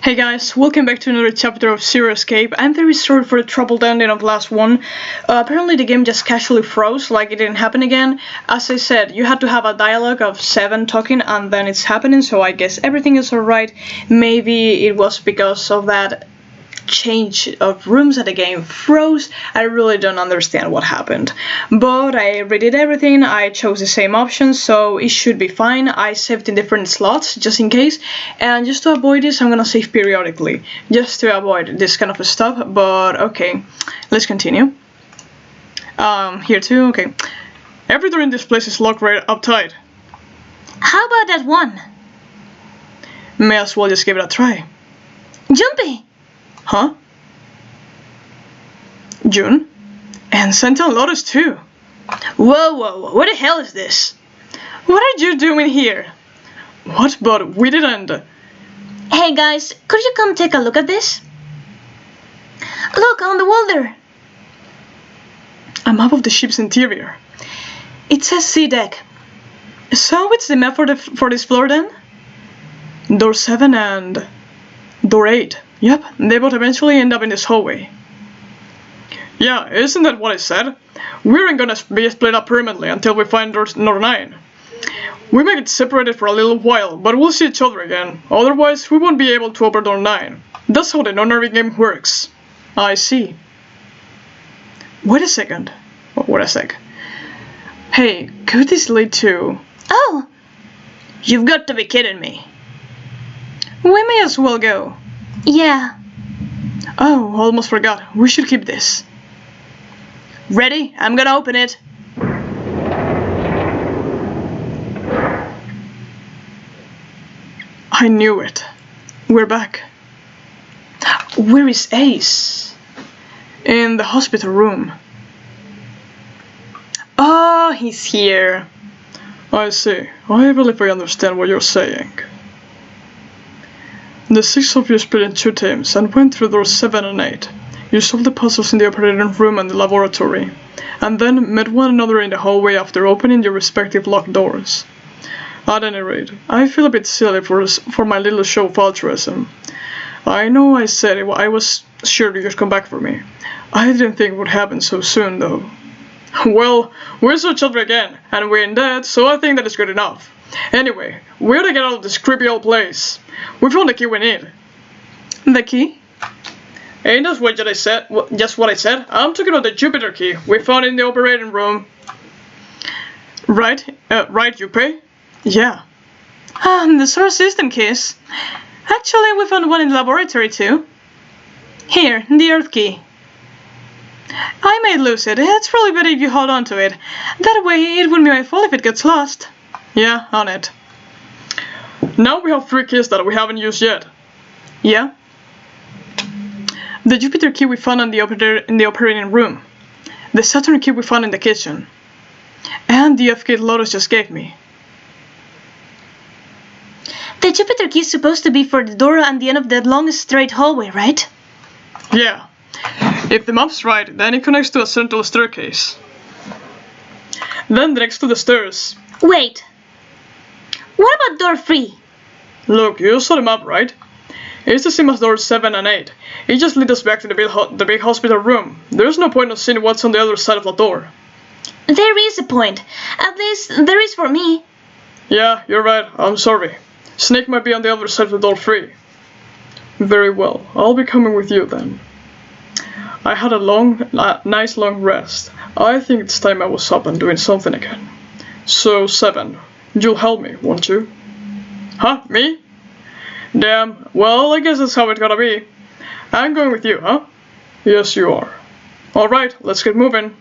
Hey guys, welcome back to another chapter of Zero Escape. I'm very sorry for the troubled ending of last one. Apparently the game just casually froze, like it didn't happen again. As I said, you had to have a dialogue of 7 talking and then it's happening, so I guess everything is alright. Maybe it was because of that change of rooms that the game froze. I really don't understand what happened, but I redid everything. I chose the same option, so it should be fine. I saved in different slots just in case, and just to avoid this I'm gonna save periodically just to avoid this kind of stuff. But okay, let's continue. Here too. Okay, every door in this place is locked right up tight. How about that one? May as well just give it a try. Jumpy! Huh? June? And Sentinel Lotus too. Whoa, what the hell is this? What are you doing here? What? But we didn't. Hey guys, could you come take a look at this? Look, on the wall there. A map of the ship's interior. It says sea deck. So it's the map for this floor then? Door 7 and door 8. Yep, they both eventually end up in this hallway. Yeah, isn't that what I said? We aren't gonna be split up permanently until we find door 9. We may get separated for a little while, but we'll see each other again. Otherwise, we won't be able to open door 9. That's how the non-RV game works. I see. Wait a second. Wait a sec. Hey, could this lead to... Oh! You've got to be kidding me. We may as well go. Yeah. Oh, almost forgot. We should keep this. Ready? I'm gonna open it. I knew it. We're back. Where is Ace? In the hospital room. Oh, he's here. I see. I believe I understand what you're saying. The 6 of you split in 2 teams and went through doors 7 and 8. You solved the puzzles in the operating room and the laboratory, and then met one another in the hallway after opening your respective locked doors. At any rate, I feel a bit silly for my little show of altruism. I know I said I was sure you'd come back for me. I didn't think it would happen so soon, though. Well, we saw each other again, and we're in debt, so I think that is good enough. Anyway, we ought to get out of this creepy old place. We found the key we need. The key? Ain't that what I said? Just what I said? I'm talking about the Jupiter key we found in the operating room. Right, Yuppie? Yeah. The solar system keys. Actually, we found one in the laboratory too. Here, the Earth key. I may lose it. It's probably better if you hold on to it. That way, it wouldn't be my fault if it gets lost. Yeah, on it. Now we have 3 keys that we haven't used yet. Yeah? The Jupiter key we found in the operating room. The Saturn key we found in the kitchen. And the F key Lotus just gave me. The Jupiter key is supposed to be for the door at the end of that long straight hallway, right? Yeah. If the map's right, then it connects to a central staircase. Then next to the stairs. Wait. What about door 3? Look, you saw the map, right? It's the same as doors 7 and 8. It just leads us back to the big hospital room. There's no point in seeing what's on the other side of the door. There is a point. At least, there is for me. Yeah, you're right. I'm sorry. Snake might be on the other side of the door 3. Very well. I'll be coming with you then. I had a nice long rest. I think it's time I was up and doing something again. So, 7. You'll help me, won't you? Huh? Me? Damn, well, I guess that's how it's gotta be. I'm going with you, huh? Yes, you are. Alright, let's get moving.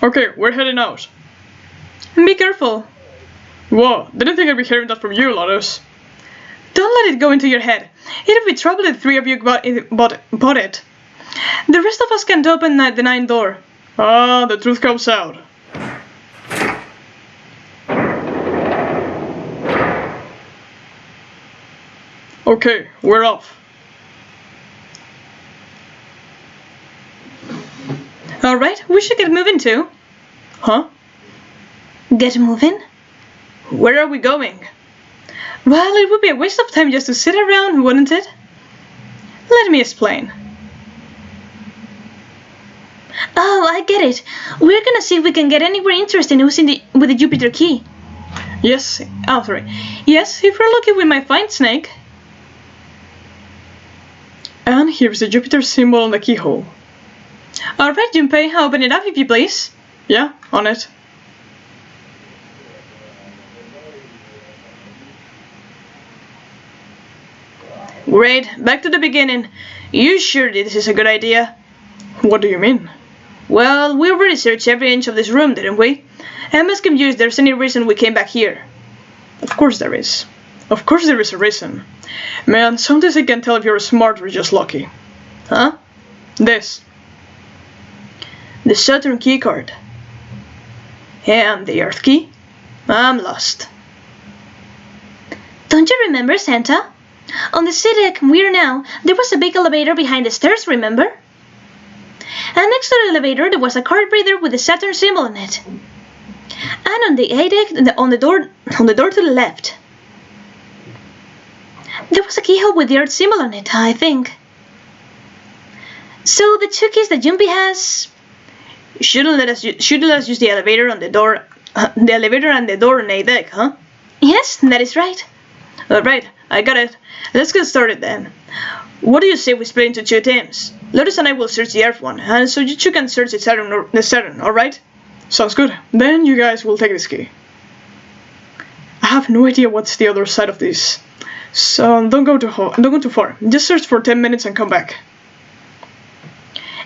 Okay, we're heading out. Be careful. Whoa, didn't think I'd be hearing that from you, Lotus. Don't let it go into your head. It'd be trouble if 3 of you bought it. The rest of us can't open the 9th door. Ah, the truth comes out. Okay, we're off. Alright, we should get moving too. Huh? Get moving? Where are we going? Well, it would be a waste of time just to sit around, wouldn't it? Let me explain. Oh, I get it. We're gonna see if we can get anywhere interesting with the Jupiter key. Yes, oh sorry. Yes, if we're lucky we might find Snake. And here's the Jupiter symbol on the keyhole. Alright, Junpei, open it up if you please. Yeah, on it. Great, back to the beginning. You sure this is a good idea? What do you mean? Well, we already searched every inch of this room, didn't we? I'm asking you if there's any reason we came back here. Of course there is. Of course there is a reason. Man, sometimes I can't tell if you're smart or just lucky. Huh? This. The Saturn keycard. And the Earth key? I'm lost. Don't you remember, Santa? On the city deck we're now, there was a big elevator behind the stairs, remember? And next to the elevator there was a card reader with the Saturn symbol on it. And on the A deck, on the door to the left, there was a keyhole with the Earth symbol on it, I think. So the two keys that Junpei has shouldn't let us use the elevator and the door on A deck, huh? Yes, that is right. Alright, I got it. Let's get started then. What do you say we split into two teams? Lotus and I will search the Earth one, and so you two can search the Saturn, alright? Sounds good. Then you guys will take this key. I have no idea what's the other side of this, so don't go too far. Just search for 10 minutes and come back.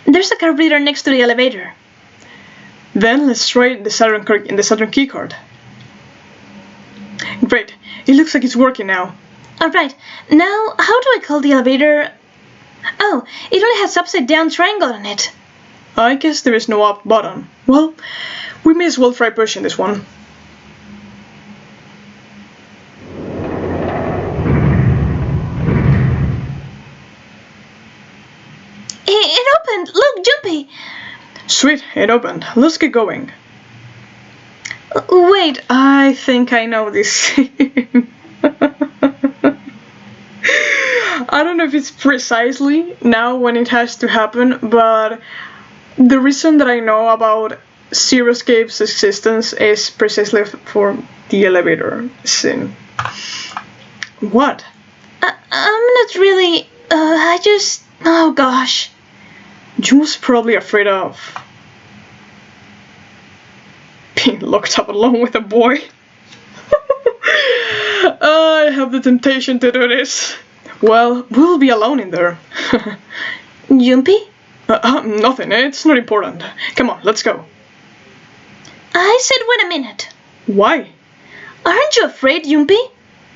There's a card reader next to the elevator. Then let's try the Saturn keycard. Great. It looks like it's working now. Alright, now how do I call the elevator? Oh, it only has upside down triangle on it. I guess there is no up button. Well, we may as well try pushing this one. It opened! Look, Junpei! Sweet, it opened. Let's get going. Wait, I think I know this. I don't know if it's precisely now when it has to happen, but the reason that I know about Zero Escape's existence is precisely for the elevator scene. What? I'm not really, I just, oh gosh. You was probably afraid of being locked up alone with a boy. I have the temptation to do this. Well, we'll be alone in there. Junpei? Nothing, it's not important. Come on, let's go. I said wait a minute. Why? Aren't you afraid, Junpei?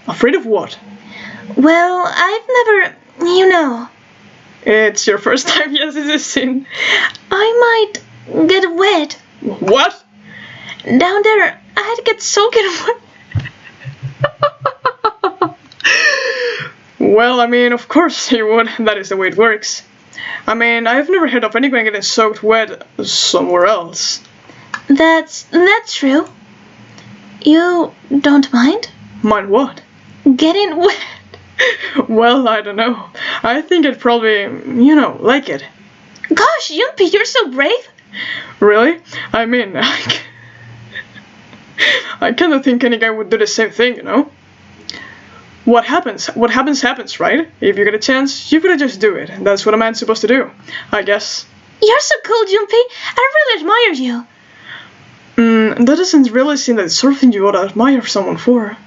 Afraid of what? Well, I've never, you know. It's your first time, yes, it's a sin. I might get wet. What? Down there, I'd get soaking wet. Well, I mean, of course you would. That is the way it works. I mean, I've never heard of anyone getting soaked wet somewhere else. That's true. You don't mind? Mind what? Getting wet. Well, I don't know. I think I'd probably, like it. Gosh, Junpei, you're so brave. Really? I mean, I kind of think any guy would do the same thing, you know? What happens, right? If you get a chance, you gotta just do it. That's what a man's supposed to do, I guess. You're so cool, Junpei. I really admire you. That doesn't really seem that sort of thing you ought to admire someone for.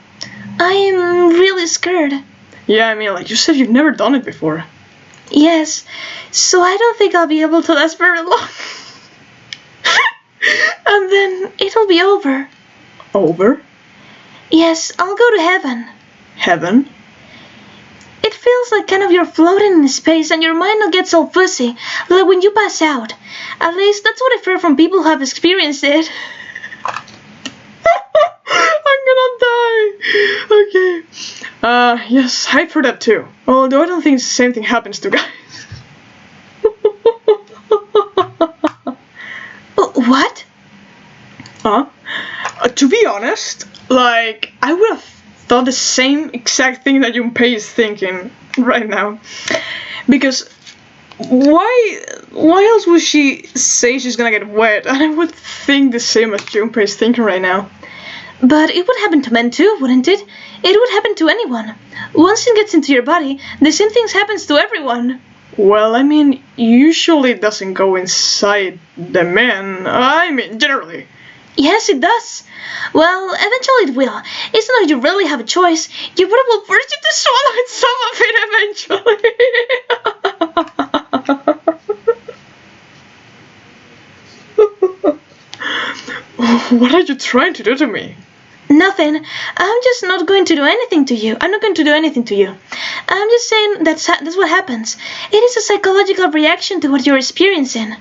I'm really scared. Yeah, I mean, like you said, you've never done it before. Yes, so I don't think I'll be able to last very long. And then it'll be over. Over? Yes, I'll go to heaven. Heaven? It feels like kind of you're floating in space and your mind will get all fuzzy, like when you pass out. At least that's what I've heard from people who have experienced it. I'm gonna die! Okay. Yes, I've heard that too. Although I don't think the same thing happens to guys. What? To be honest, like, I would have thought the same exact thing that Junpei is thinking right now. Because why else would she say she's gonna get wet? And I would think the same as Junpei is thinking right now. But it would happen to men too, wouldn't it? It would happen to anyone. Once it gets into your body, the same thing happens to everyone. Well, I mean, usually it doesn't go inside the man. I mean, generally. Yes, it does. Well, eventually it will. It's not like you really have a choice. Your body will force you to swallow it, some of it eventually. What are you trying to do to me? Nothing. I'm just not going to do anything to you. I'm not going to do anything to you. I'm just saying that's what happens. It is a psychological reaction to what you're experiencing.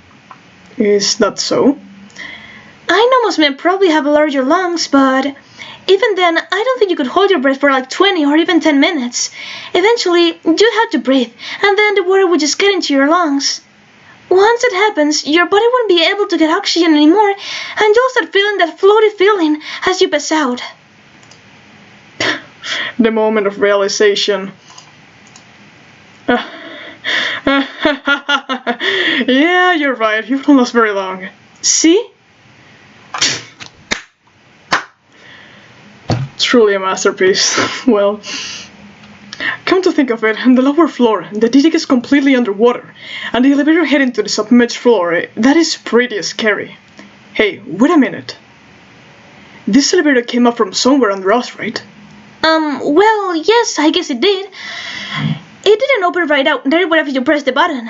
Is that so? I know most men probably have larger lungs, but even then, I don't think you could hold your breath for like 20 or even 10 minutes. Eventually, you'd have to breathe, and then the water would just get into your lungs. Once it happens, your body won't be able to get oxygen anymore, and you'll start feeling that floaty feeling as you pass out. The moment of realization. Yeah, you're right. You won't last very long. See? Truly a masterpiece. Well, come to think of it, on the lower floor, the deck is completely underwater, and the elevator heading to the submerged floor, that is pretty scary. Hey, wait a minute. This elevator came up from somewhere under us, right? Well, yes, I guess it did. It didn't open right out there whenever you pressed the button.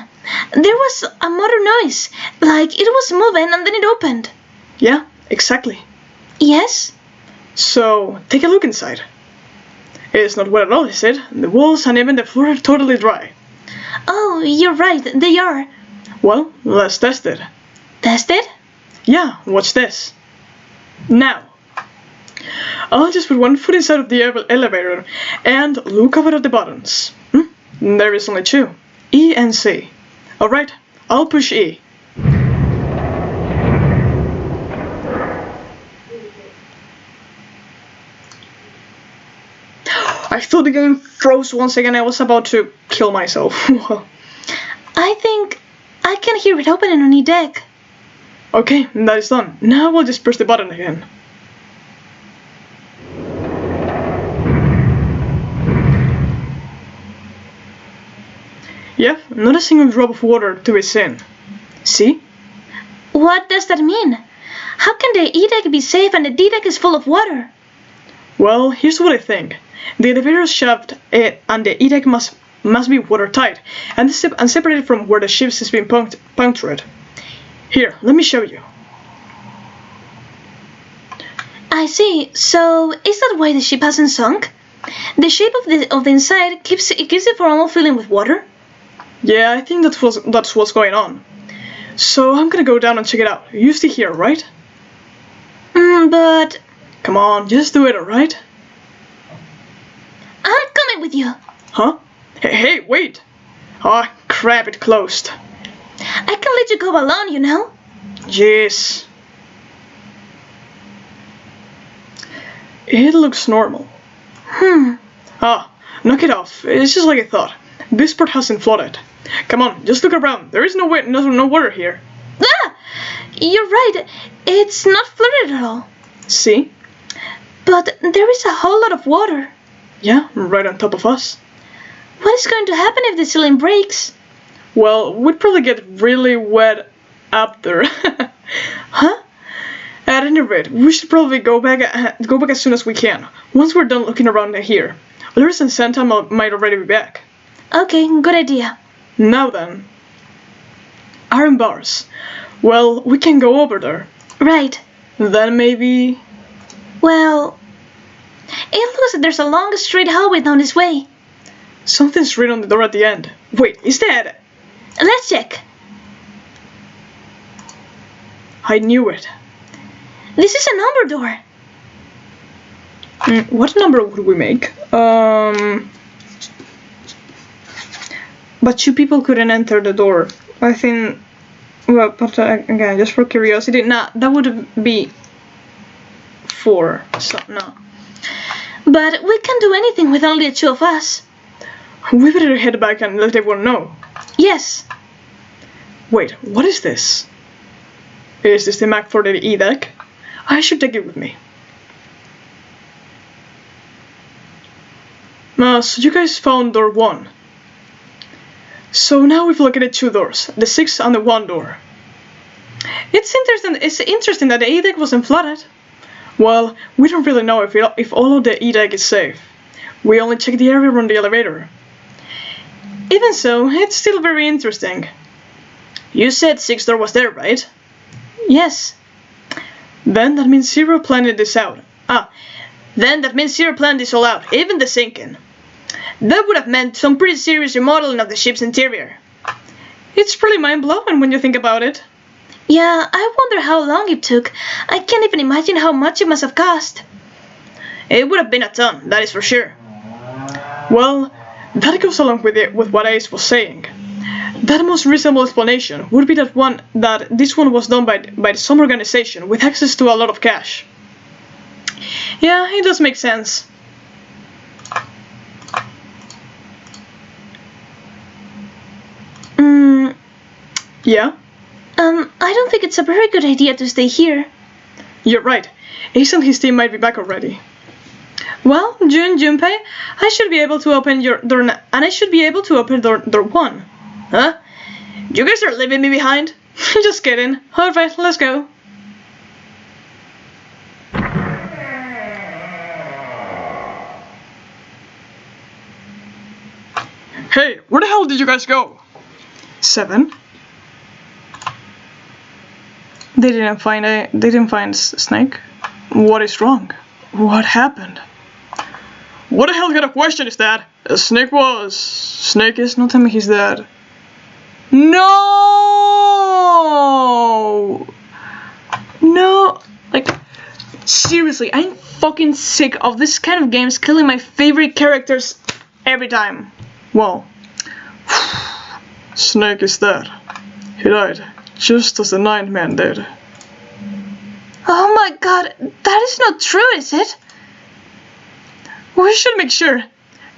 There was a motor noise, like it was moving and then it opened. Yeah, exactly. Yes? So, take a look inside. It's not wet at all, is it? The walls and even the floor are totally dry. Oh, you're right, they are. Well, let's test it. Test it? Yeah, watch this. Now, I'll just put one foot inside of the elevator and look over at the buttons. There is only two, E and C. Alright, I'll push E. I thought the game froze once again. I was about to kill myself. I think I can hear it opening on the deck. Okay, that is done. Now we'll just press the button again. Yep, not a single drop of water to be seen. See? What does that mean? How can the E-deck be safe and the D-deck is full of water? Well, here's what I think. The elevator shaft and the E-deck must be watertight and separated from where the ship has been punctured. Here, let me show you. I see. So, is that why the ship hasn't sunk? The shape of the inside keeps it from all filling with water? Yeah, I think that's what's going on. So I'm gonna go down and check it out. You stay here, right? But... Come on, just do it, alright? I'm coming with you. Huh? Hey, wait! Ah, crap, it closed. I can let you go alone, you know? Yes. It looks normal. Ah, knock it off. It's just like I thought. This part hasn't flooded. Come on, just look around. There is no water here. Ah! You're right. It's not flooded at all. See? But there is a whole lot of water. Yeah, right on top of us. What is going to happen if the ceiling breaks? Well, we'd probably get really wet up there. Huh? At any rate, we should probably go back as soon as we can. Once we're done looking around here. Lewis and Santa might already be back. Okay, good idea. Now then. Iron bars. Well, we can go over there. Right. Then maybe... Well... It looks like there's a long straight hallway down this way. Something's written on the door at the end. Wait, is that... Let's check. I knew it. This is a number door. What number would we make? But two people couldn't enter the door. I think... Well, but again, just for curiosity, nah, that would be 4. So, no. But we can't do anything with only the two of us. We better head back and let everyone know. Yes. Wait, what is this? Is this the map for the E deck? I should take it with me. So you guys found door 1. So now we've located 2 doors, the 6 and the 1 door. It's interesting that the E deck wasn't flooded. Well, we don't really know if all of the E deck is safe. We only checked the area around the elevator. Even so, it's still very interesting. You said 6 door was there, right? Yes. Then that means Zero planned this out. Then that means Zero planned this all out, even the sinking. That would have meant some pretty serious remodeling of the ship's interior. It's pretty mind-blowing when you think about it. Yeah, I wonder how long it took. I can't even imagine how much it must have cost. It would have been a ton, that is for sure. Well, that goes along with what Ace was saying. That most reasonable explanation would be that this one was done by some organization with access to a lot of cash. Yeah, it does make sense. Yeah? I don't think it's a very good idea to stay here. You're right. Ace and his team might be back already. Well, Junpei, I should be able to open your door, and I should be able to open door 1. Huh? You guys are leaving me behind? Just kidding. Alright, let's go. Hey, where the hell did you guys go? 7. They didn't find Snake. What is wrong? What happened? What the hell kind of question is that? Snake is not telling me he's dead. No! Like, seriously, I'm fucking sick of this kind of games killing my favorite characters every time. Well, Snake is dead. He died, just as the 9th man did. Oh my god, that is not true, is it? We should make sure.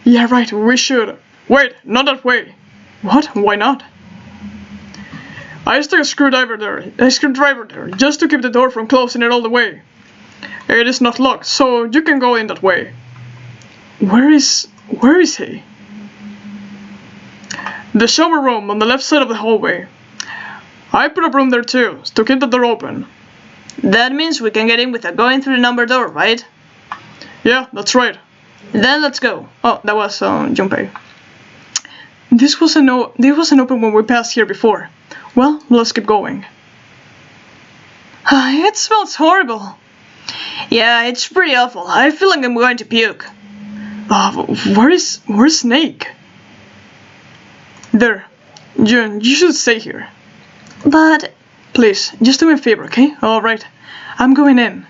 Yeah, right, we should. Wait, not that way. What? Why not? I stuck a screwdriver there, just to keep the door from closing it all the way. It is not locked, so you can go in that way. Where is he? The shower room on the left side of the hallway. I put a broom there too, to keep the door open. That means we can get in without going through the number door, right? Yeah, that's right. Then let's go. Oh, that was Junpei. This wasn't open when we passed here before. Well, let's keep going. It smells horrible. Yeah, it's pretty awful. I feel like I'm going to puke. Where's Snake? There. Jun, you should stay here. But... Please, just do me a favor, okay? Alright. I'm going in.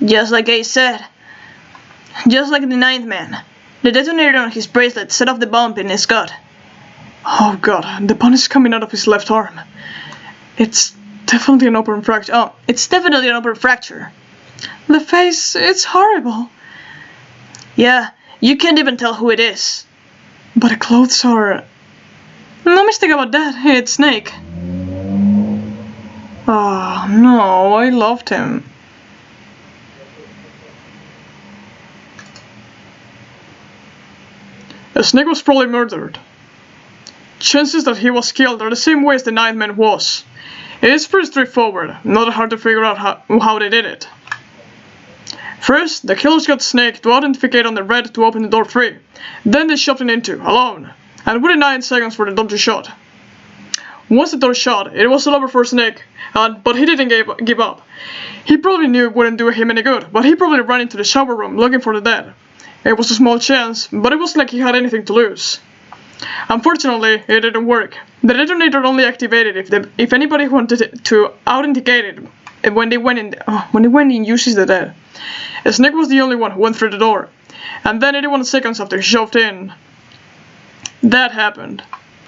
Just like I said. Just like the 9th man. The detonator on his bracelet set off the bomb in his gut. Oh god, the bone is coming out of his left arm. It's definitely an open fracture. Oh, it's definitely an open fracture. The face, it's horrible. Yeah, you can't even tell who it is. But the clothes are... No mistake about that, it's Snake. Oh no, I loved him. Snake was probably murdered. Chances that he was killed are the same way as the 9th man was. It is pretty straightforward, not hard to figure out how they did it. First, the killers got Snake to authenticate on the red to open the door 3. Then they shoved him into, alone, and within 9 seconds for the door to shut. Once the door shut, it was all over for Snake, but he didn't give up. He probably knew it wouldn't do him any good, but he probably ran into the shower room looking for the dead. It was a small chance, but it wasn't like he had anything to lose. Unfortunately, it didn't work. The detonator only activated if anybody wanted to authenticate it when they went in and uses the dead. Snake was the only one who went through the door, and then 81 seconds after he shoved in, that happened.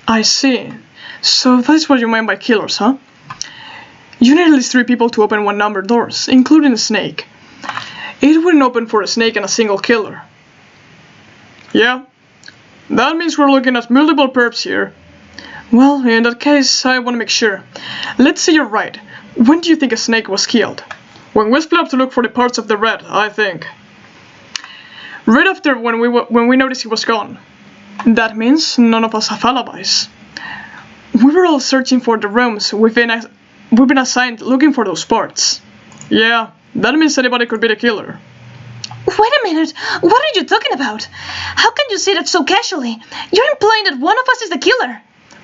I see. So that's what you meant by killers, huh? You need at least 3 people to open one number doors, including a snake. It wouldn't open for a snake and a single killer. Yeah, that means we're looking at multiple perps here. Well, in that case, I want to make sure. Let's say you're right. When do you think a snake was killed? When we split up to look for the parts of the rat, I think. Right after when we noticed he was gone. That means none of us have alibis. We were all searching for the rooms we've been assigned looking for those parts. Yeah, that means anybody could be the killer. Wait a minute, what are you talking about? How can you say that so casually? You're implying that one of us is the killer.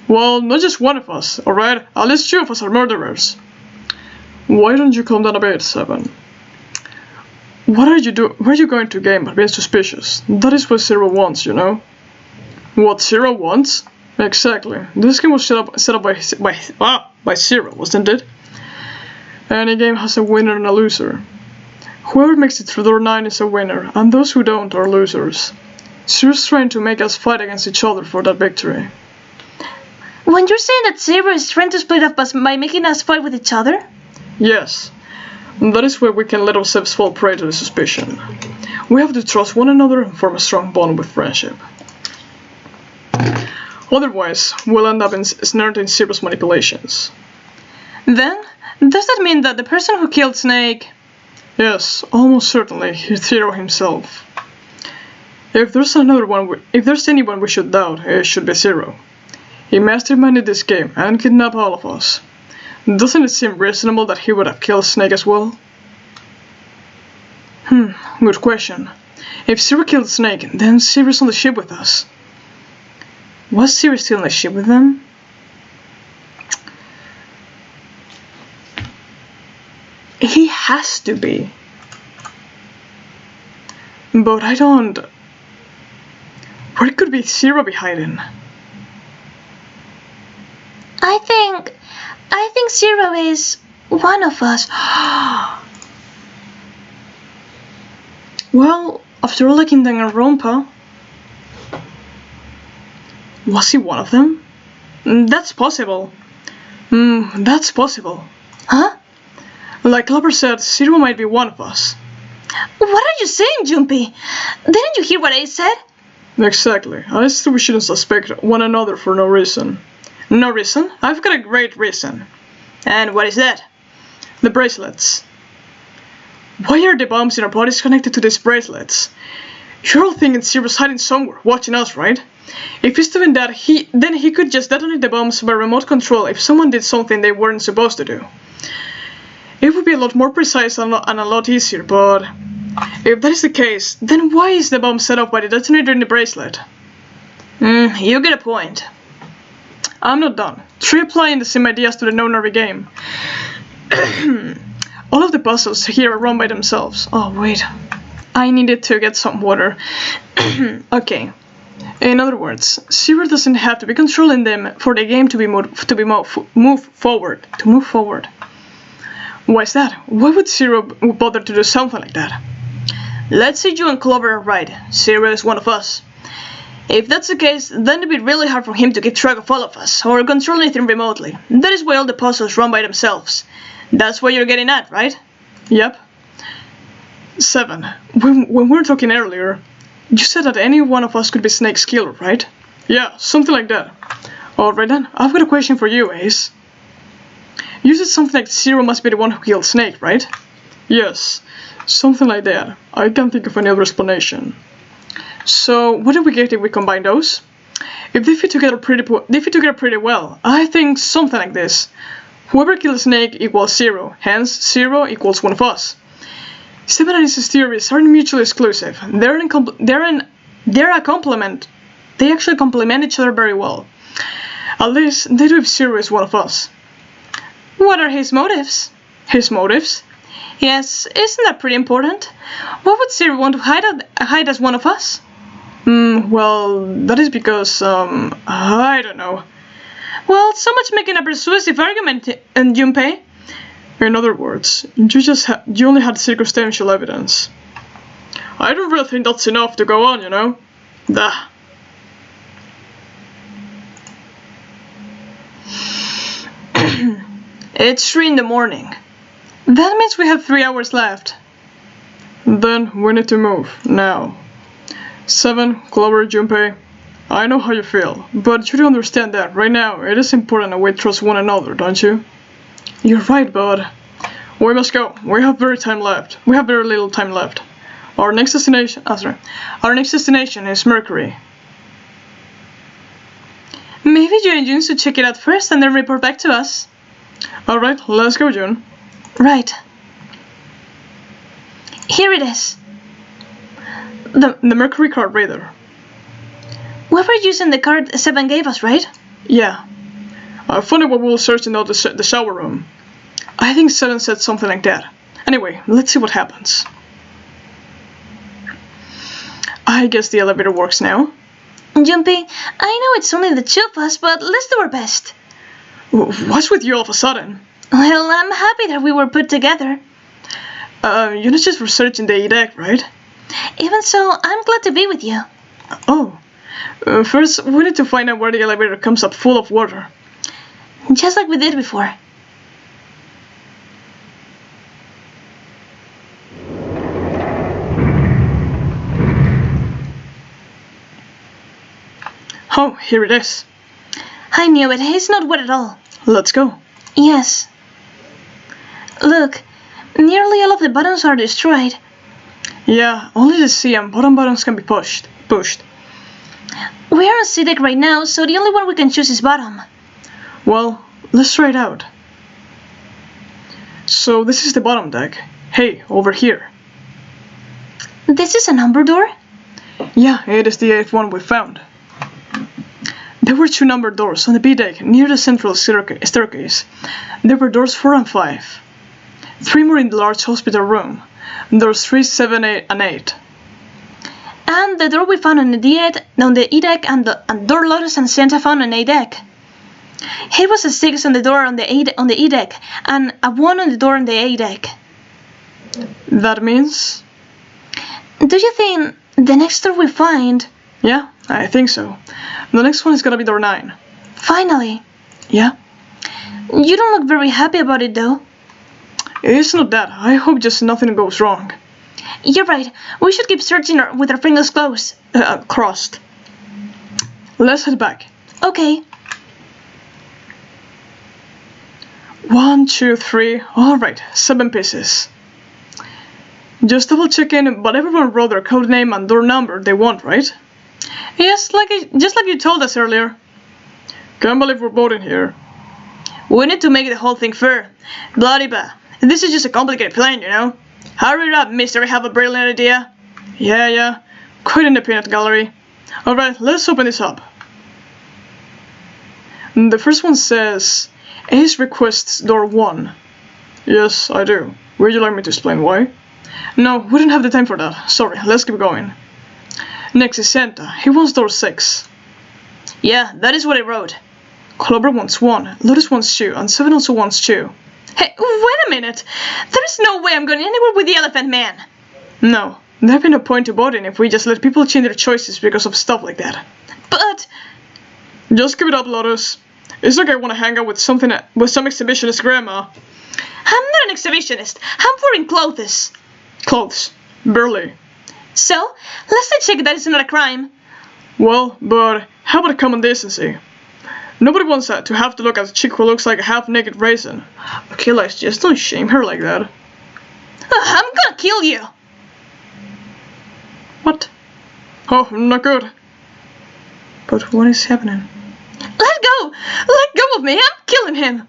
Well, not just one of us, alright? At least 2 of us are murderers. Why don't you calm down a bit, 7? What are you doing? Where are you going to game by being suspicious? That is what Zero wants, you know? What Zero wants? Exactly. This game was set up by Zero, wasn't it? Any game has a winner and a loser. Whoever makes it through door 9 is a winner, and those who don't are losers. Zero's trying to make us fight against each other for that victory. When you're saying that Zero is trying to split up us by making us fight with each other? Yes. That is where we can let ourselves fall prey to the suspicion. We have to trust one another and form a strong bond with friendship. Otherwise, we'll end up ensnared in Zero's manipulations. Then, does that mean that the person who killed Snake... Yes, almost certainly, Zero himself. If there's anyone we should doubt, it should be Zero. He masterminded this game and kidnapped all of us. Doesn't it seem reasonable that he would have killed Snake as well? Good question. If Zero killed Snake, then Zero's on the ship with us. Was Zero still on the ship with them? He has to be. But I don't... Where could be Zero be hiding? I think Zero is one of us. Well, after all, like in Danganronpa, was he one of them? That's possible. That's possible. Huh? Like Lover said, Zero might be one of us. What are you saying, Junpei? Didn't you hear what I said? Exactly. I still we shouldn't suspect one another for no reason. No reason? I've got a great reason. And what is that? The bracelets. Why are the bombs in our bodies connected to these bracelets? You're all thinking Zero's hiding somewhere, watching us, right? If he's doing that, then he could just detonate the bombs by remote control if someone did something they weren't supposed to do. It would be a lot more precise and a lot easier, but if that is the case, then why is the bomb set off by the detonator in the bracelet? You get a point. I'm not done. Try applying the same ideas to the no-nervy game. All of the puzzles here are run by themselves. Oh, wait. I needed to get some water. Okay. In other words, Zero doesn't have to be controlling them for the game to move forward. Why is that? Why would Zero bother to do something like that? Let's say you and Clover are right. Zero is one of us. If that's the case, then it'd be really hard for him to keep track of all of us, or control anything remotely. That is why all the puzzles run by themselves. That's what you're getting at, right? Yep. 7. When we were talking earlier, you said that any one of us could be Snake's killer, right? Yeah, something like that. Alright then, I've got a question for you, Ace. You said something like Zero must be the one who killed Snake, right? Yes, something like that. I can't think of any other explanation. So, what do we get if we combine those? If they fit together pretty well. I think something like this. Whoever killed Snake equals Zero, hence Zero equals one of us. 7 and Ace's theories aren't mutually exclusive. They're a complement. They actually complement each other very well. At least, they do if Zero is one of us. What are his motives? His motives? Yes, isn't that pretty important? Why would Zero want to hide as one of us? Well, that is because, I don't know. Well, so much making a persuasive argument, Junpei. In other words, you only had circumstantial evidence. I don't really think that's enough to go on, you know? Dah. It's 3 in the morning. That means we have 3 hours left. Then we need to move, now. 7, Clover, Junpei. I know how you feel, but you do understand that right now it is important that we trust one another, don't you? You're right, bud. We must go. We have very little time left. Our next destination is Mercury. Maybe you and Jun should check it out first and then report back to us. Alright, let's go, Jun. Right. Here it is. The Mercury card reader. We were using the card 7 gave us, right? Yeah. I found it while we were searching out the shower room. I think 7 said something like that. Anyway, let's see what happens. I guess the elevator works now. Junpei, I know it's only the 2 of us, but let's do our best. What's with you all of a sudden? Well, I'm happy that we were put together. You're not just researching the deck, right? Even so, I'm glad to be with you. Oh. First, we need to find out where the elevator comes up full of water. Just like we did before. Oh, here it is. I knew it. It's not wet at all. Let's go. Yes. Look, nearly all of the buttons are destroyed. Yeah, only the C and bottom buttons can be pushed. We are on C deck right now, so the only one we can choose is bottom. Well, let's try it out. So this is the bottom deck. Hey, over here. This is a number door? Yeah, it is the 8th one we found. There were 2 numbered doors on the B deck near the central staircase. There were doors 4 and 5. 3 more in the large hospital room. Doors 3, 7, 8, and 8. And the door we found on the E deck, and door Lotus and Santa found on A deck. It was a 6 on the door on the E deck, and a 1 on the door on the A deck. That means? Do you think the next door we find? Yeah, I think so. The next one is gonna be door 9. Finally. Yeah? You don't look very happy about it though. It's not that. I hope just nothing goes wrong. You're right. We should keep searching with our fingers crossed. Let's head back. Okay. 1, 2, 3. Alright, 7 pieces. Just double checking, but everyone wrote their code name and door number they want, right? Yes, just like you told us earlier. Can't believe we're voting here. We need to make the whole thing fair. Bloody bah. This is just a complicated plan, you know? Hurry up, mister, I have a brilliant idea. Yeah. Quite in the peanut gallery. Alright, let's open this up. The first one says, Ace requests door 1. Yes, I do. Would you like me to explain why? No, we don't have the time for that. Sorry, let's keep going. Next is Santa. He wants door 6. Yeah, that is what I wrote. Clover wants 1, Lotus wants 2, and 7 also wants 2. Hey, wait a minute! There's no way I'm going anywhere with the Elephant Man! No, there'd be no point to voting if we just let people change their choices because of stuff like that. But... Just give it up, Lotus. It's like I want to hang out with some exhibitionist grandma. I'm not an exhibitionist. I'm wearing clothes. Clothes. Barely. So, let's check that it's not a crime. Well, but how about common decency? Nobody wants to have to look at a chick who looks like a half-naked raisin. Okay, let's just don't shame her like that. I'm gonna kill you! What? Oh, not good. But what is happening? Let go! Let go of me! I'm killing him!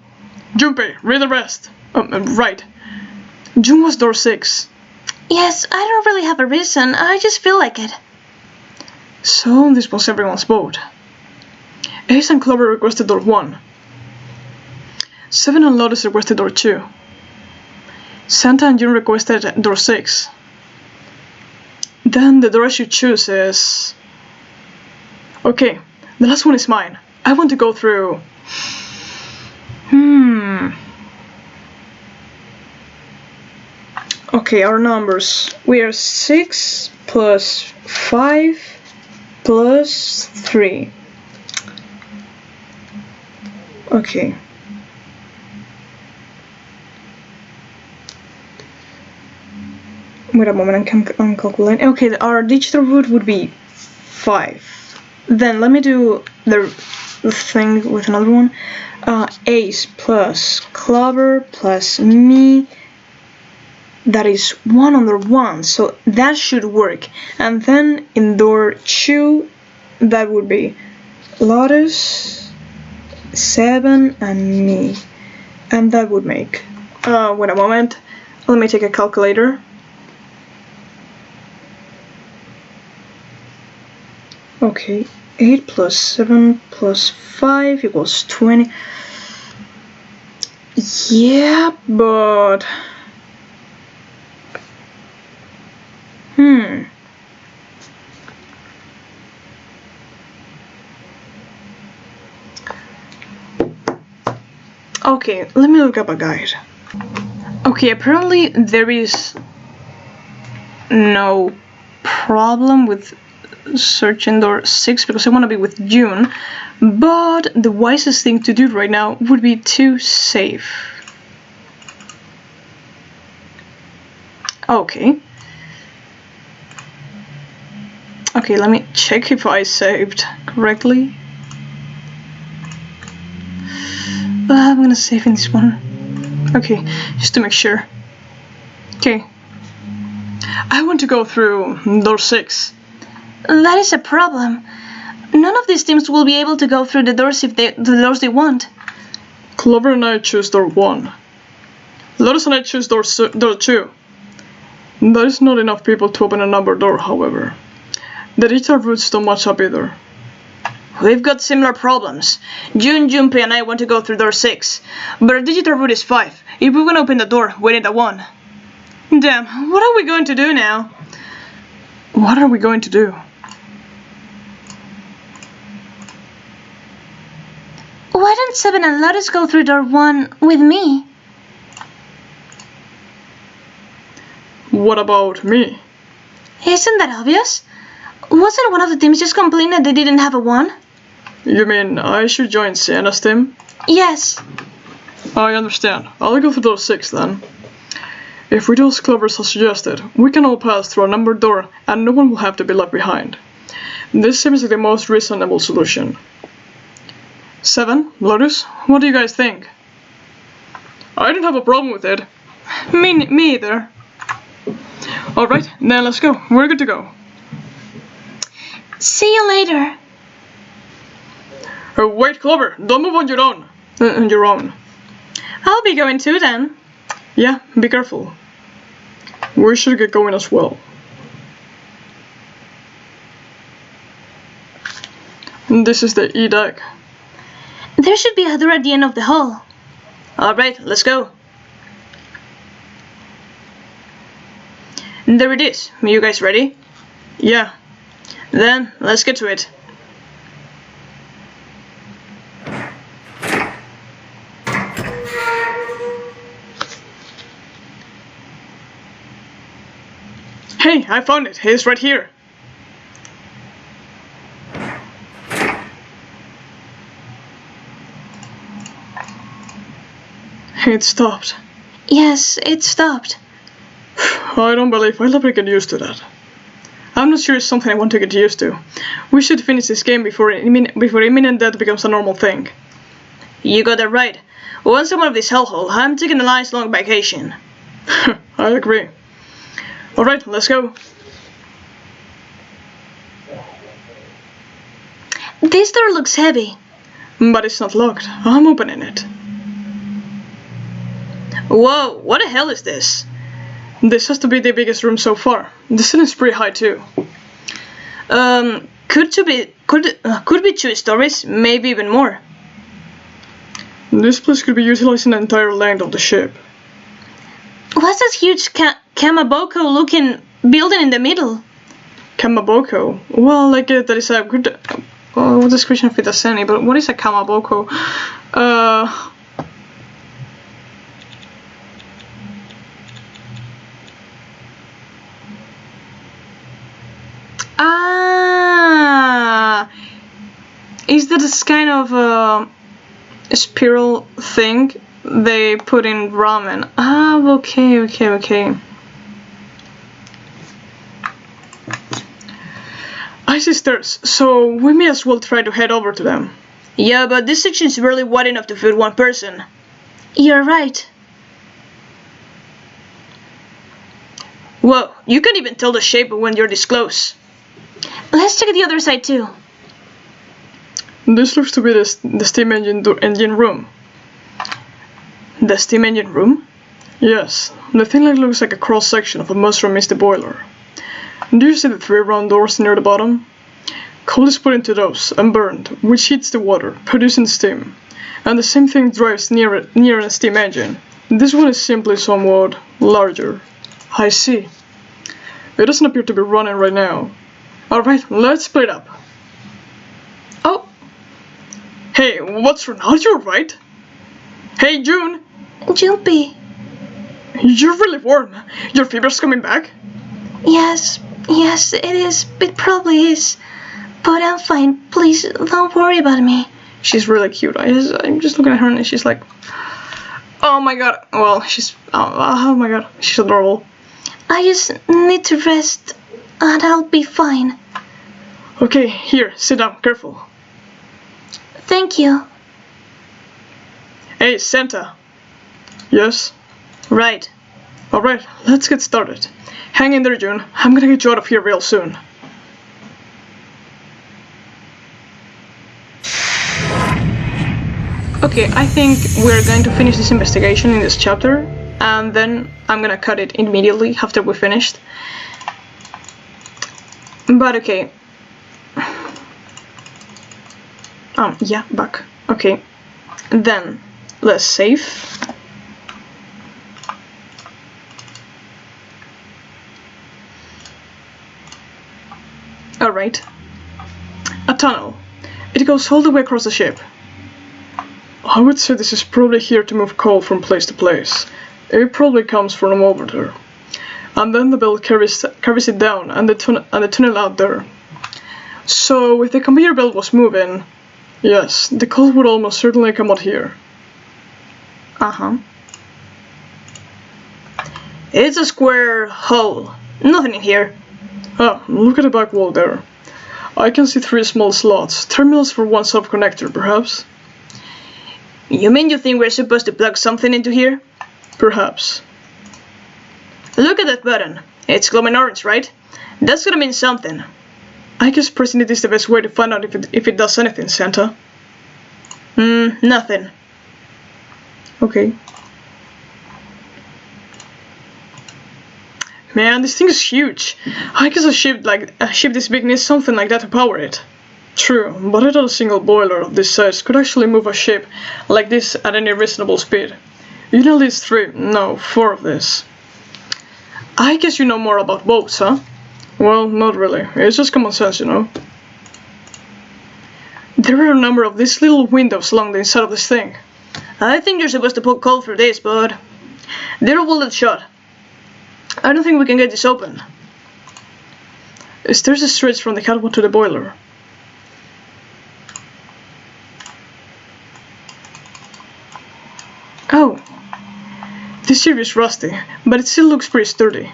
Junpei, read the rest. Right. Jun was door 6. Yes, I don't really have a reason. I just feel like it. So, this was everyone's vote. Ace and Clover requested door 1. 7 and Lotus requested door 2. Santa and Jun requested door 6. Then the door I should choose is... Okay, the last one is mine. I want to go through... Okay, our numbers. We are 6 plus 5 plus 3. Okay. Wait a moment, I'm calculating. Okay, our digital root would be 5. Then let me do the thing with another one. Ace plus Clover plus me. That is 1 under 1, so that should work. And then in door 2, that would be Lotus, 7, and me. And that would make. Wait a moment. Let me take a calculator. Okay, 8 plus 7 plus 5 equals 20. Yeah, but... Okay, let me look up a guide. Okay, apparently there is no problem with searching door 6 because I want to be with June, but the wisest thing to do right now would be to save. Okay. Okay, let me check if I saved correctly. I'm gonna save in this one. Okay, just to make sure. Okay. I want to go through door 6. That is a problem. None of these teams will be able to go through the doors if the doors they want. Clover and I choose door 1. Lotus and I choose door 2. That is not enough people to open a number door, however. The digital roots don't match up either. We've got similar problems. June, Junpei and I want to go through door 6, but our digital root is 5. If we want to open the door, we need a 1. Damn, what are we going to do now? What are we going to do? Why don't 7 and Lotus go through door 1 with me? What about me? Isn't that obvious? Wasn't one of the teams just complaining that they didn't have a 1? You mean I should join Sienna's team? Yes. I understand. I'll go through door 6 then. If we do as Clover has suggested, we can all pass through a numbered door and no one will have to be left behind. This seems like the most reasonable solution. 7, Lotus, what do you guys think? I don't have a problem with it. Me either. Alright, then let's go. We're good to go. See you later. Wait, Clover, don't move on your own. I'll be going too then. Yeah, be careful. We should get going as well. This is the E deck. There should be a door at the end of the hall. Alright, let's go. There it is. Are you guys ready? Yeah. Then, let's get to it. Hey, I found it. It's right here. It stopped. Yes, it stopped. I don't believe I'll ever get used to that. I'm not sure it's something I want to get used to. We should finish this game before imminent death becomes a normal thing. You got that right. Once I'm out of this hellhole, I'm taking a nice long vacation. I agree. Alright, let's go. This door looks heavy. But it's not locked. I'm opening it. Whoa, what the hell is this? This has to be the biggest room so far. The ceiling's pretty high too. Could be 2 stories, maybe even more. This place could be utilizing the entire length of the ship. What's this huge Kamaboko looking building in the middle? Kamaboko? Well, like that is a good description of it as any, but what is a Kamaboko? Is that this kind of a spiral thing they put in ramen? Okay. I see stairs, so we may as well try to head over to them. Yeah, but this section is barely wide enough to fit one person. You're right. Whoa, you can't even tell the shape when you're this close. Let's check the other side too. This looks to be the steam engine room. The steam engine room? Yes, the thing looks like a cross-section of a mushroom misty boiler. Do you see the 3 round doors near the bottom? Coal is put into those and burned, which heats the water, producing steam. And the same thing drives near a steam engine. This one is simply somewhat larger. I see. It doesn't appear to be running right now. Alright, let's split up. Oh! Hey, what's wrong? Are you alright? Hey, June! Jumpy. You're really warm. Your fever's coming back? Yes, it is. It probably is. But I'm fine. Please, don't worry about me. She's really cute. I'm just looking at her and she's like, oh my god. Well, oh my god. She's adorable. I just need to rest and I'll be fine. Okay, here, sit down. Careful. Thank you. Hey, Santa. Yes? Right. Alright, let's get started. Hang in there, June. I'm gonna get you out of here real soon. Okay, I think we're going to finish this investigation in this chapter, and then I'm gonna cut it immediately after we finished. But okay. Yeah, back. Okay. Then, let's save. Alright. A tunnel. It goes all the way across the ship. I would say this is probably here to move coal from place to place. It probably comes from over there. And then the belt carries it down and the tunnel out there. So if the conveyor belt was moving, yes, the coal would almost certainly come out here. Uh-huh. It's a square hole. Nothing in here. Ah, look at the back wall there. I can see 3 small slots, terminals for one sub-connector, perhaps? You mean you think we're supposed to plug something into here? Perhaps. Look at that button. It's glowing orange, right? That's gonna mean something. I guess pressing it is the best way to find out if it does anything, Santa. Nothing. Okay. Man, this thing is huge. I guess a ship this big needs something like that to power it. True, but I thought a single boiler of this size could actually move a ship like this at any reasonable speed. You need at least 3, no, 4 of this. I guess you know more about boats, huh? Well, not really. It's just common sense, you know. There are a number of these little windows along the inside of this thing. I think you're supposed to put coal through this, but they're welded shut. I don't think we can get this open. There's a stretch from the catwalk to the boiler. Oh, this here is rusty, but it still looks pretty sturdy.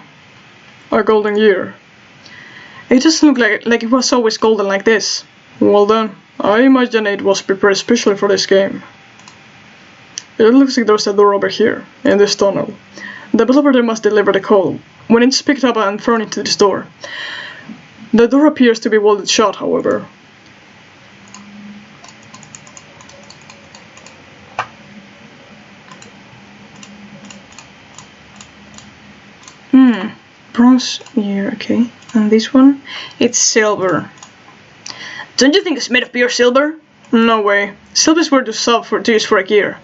A golden gear. It doesn't look like it was always golden like this. Well then, I imagine it was prepared especially for this game. It looks like there's a door over here, in this tunnel. The developer there must deliver the coal, when it's picked up and thrown into this door. The door appears to be welded shut, however. Bronze, yeah, okay. And this one? It's silver. Don't you think it's made of pure silver? No way. Silver's worth to use for a gear.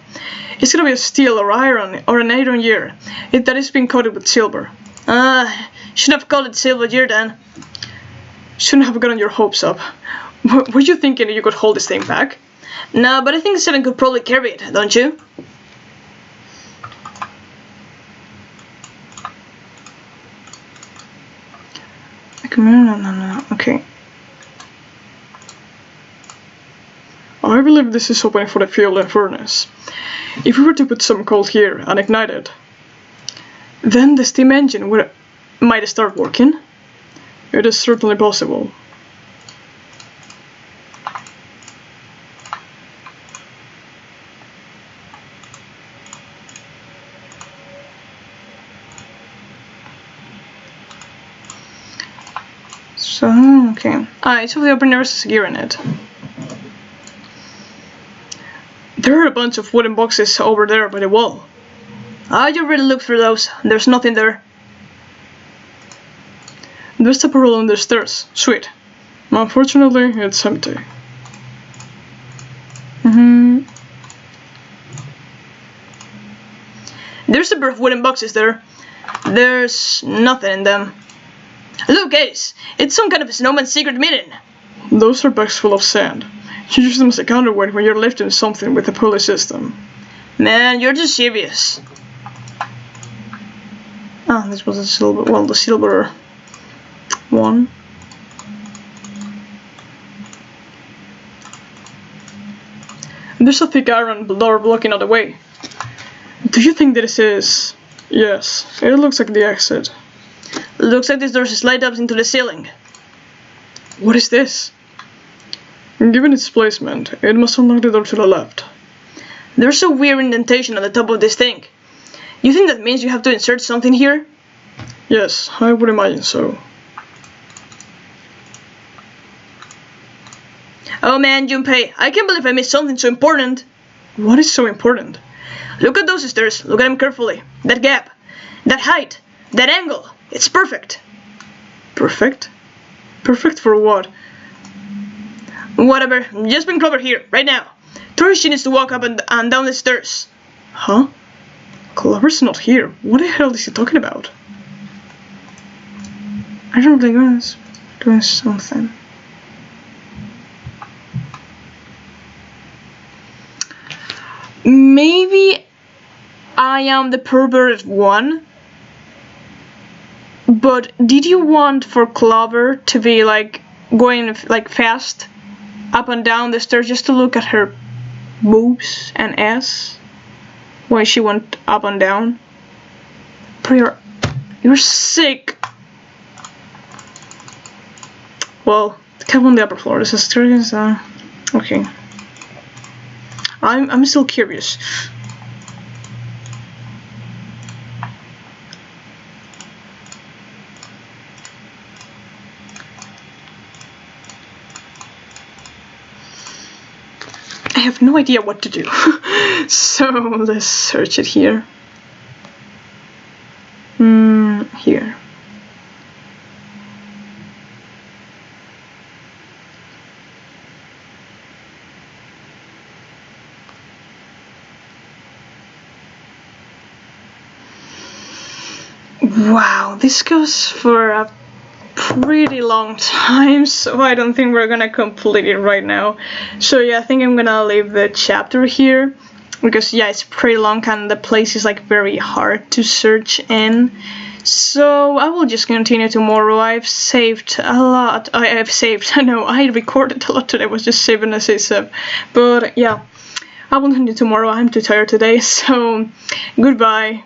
It's gonna be a steel or iron or an iron gear that is being coated with silver. Shouldn't have called it silver gear then. Shouldn't have gotten your hopes up. Were you thinking you could hold this thing back? No, but I think 7 could probably carry it, don't you? No. Okay. I believe this is opening for the fuel and furnace. If we were to put some coal here and ignite it, then the steam engine might start working. It is certainly possible. So, okay. It's of the open there's a gear in it. There are a bunch of wooden boxes over there by the wall. You really looked through those. There's nothing there. There's a barrel on the stairs. Sweet. Unfortunately, it's empty. There's a pair of wooden boxes there. There's nothing in them. Look, Ace! It's some kind of a snowman's secret meeting. Those are bags full of sand. You use them as a counterweight when you're lifting something with a pulley system. Man, you're just serious. This was a silver, well, the silver one. There's a thick iron door blocking out the way. Do you think this is... Yes, it looks like the exit. Looks like this door slides up into the ceiling. What is this? Given its placement, it must unlock the door to the left. There's a weird indentation on the top of this thing. You think that means you have to insert something here? Yes, I would imagine so. Oh man, Junpei, I can't believe I missed something so important. What is so important? Look at those stairs, look at them carefully. That gap, that height, that angle, it's perfect. Perfect? Perfect for what? Whatever, just bring Clover here, right now. Tell her she needs to walk up and down the stairs. Huh? Clover's not here. What the hell is he talking about? I don't think he's doing something. Maybe I am the perverted one. But did you want for Clover to be like going like fast up and down the stairs just to look at her boobs and ass when she went up and down? You're sick. Well, the cab on the upper floor. This is stairs. Okay. I'm still curious. I have no idea what to do. So let's search it here. Here. Wow, this goes for a pretty long time, so I don't think we're gonna complete it right now. So yeah, I think I'm gonna leave the chapter here because yeah, it's pretty long and the place is like very hard to search in. So I will just continue tomorrow. I've saved a lot. I recorded a lot today. I was just saving as I said. But yeah, I will continue tomorrow. I'm too tired today, so goodbye.